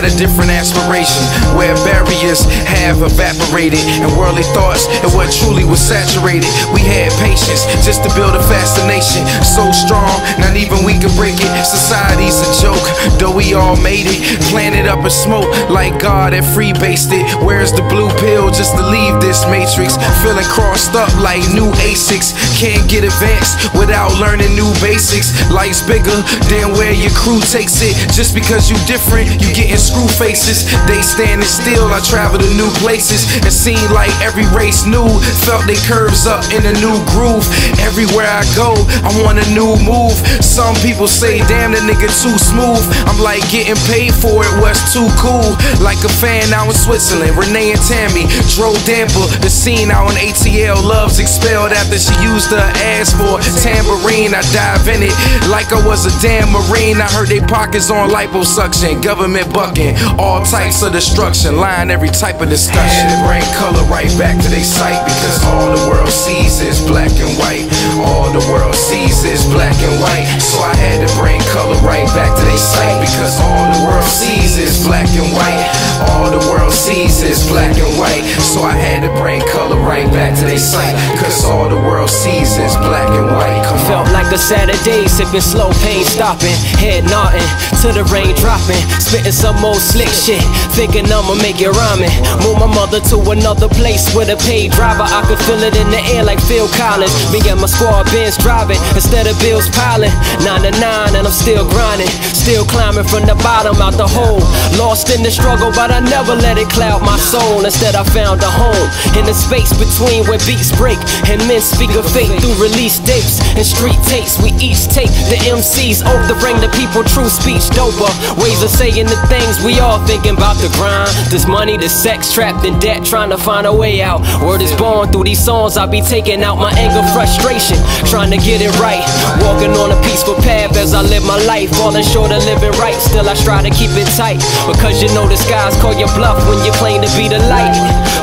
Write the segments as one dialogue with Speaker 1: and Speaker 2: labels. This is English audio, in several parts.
Speaker 1: had a different aspiration, where barriers have evaporated and worldly thoughts and what truly was saturated. We had patience just to build a fascination so strong, not even we could break it. Society's a joke, though we all made it. Planted up in smoke like God had free-based it. Where's the blue pill just to leave this matrix? Feeling crossed up like new Asics. Can't get advanced without learning new basics. Life's bigger than where your crew takes it. Just because you different, you getting screw faces. They standing still, I travel to new places. It seemed like every race new, felt they curves up in a new groove. Everywhere I go, I want a new move. Some people say, damn, that nigga too smooth. I'm like, getting paid for it was too cool. Like a fan out in Switzerland, Renee and Tammy drove damper. The scene out in ATL, love's expelled after she used her ass for a tambourine. I dive in it like I was a damn marine. I heard they pockets on liposuction, government bucking, all types of destruction, lying every type of discussion. Had to bring color right back to their sight, because all the world sees is black and white. All the world sees is black and white. So I had to bring color right back to their sight, because all the world sees is black and white. All the world sees is black and white. So I had to bring color right back to their sight, cause all the world sees is black and white.
Speaker 2: Felt like a Saturday, sipping slow, pain stopping, head nodding to the rain dropping, spitting some old slick shit, thinking I'ma make it rhyming. Move my mother to another place with a paid driver. I could feel it in the air like Phil Collins. Me and my squad Benz driving instead of bills piling. 9 to 9 and I'm still grinding, still climbing from the bottom out the hole. Lost in the struggle, but I never let it cloud my soul. Instead I found a home in the space between where beats break and men speak of fate through release dates and street tapes. We each take the MC's oath to bring the people true speech doper. Ways of saying the things we all thinking about, the grind, this money, this sex, trapped in debt, trying to find a way out. Word is born through these songs, I be taking out my anger, frustration, trying to get it right. Walking on a peaceful path as I live my life, falling short of living right. Still I try to keep it tight, because you know the skies call your bluff when you claim to be the light.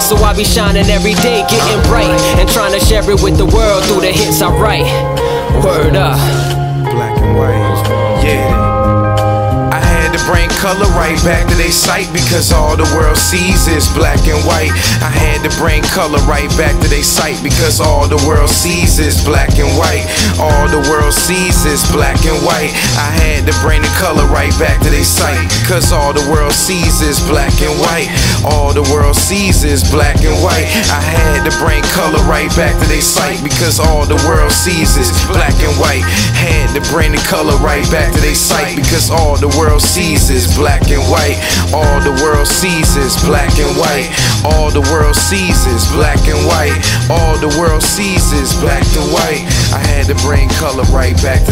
Speaker 2: So I be shining every day, getting bright, and trying to share it with the world through the hits I write. Word up.
Speaker 1: Black and white, yeah. I had to bring color right back to their sight, because all the world sees is black and white. I had to bring color right back to their sight, because all the world sees is black and white. All the world sees is black and white. I had to bring the color right back to their sight, because all the world sees is black and white. All the world sees is black and white. I had to bring color right back to their sight, because all the world sees is black and white. Had to bring the color right back to their sight, because all the world sees is black and white. All the world sees is black and white. All the world sees is black and white. All the world sees is black and white. I had to bring color right back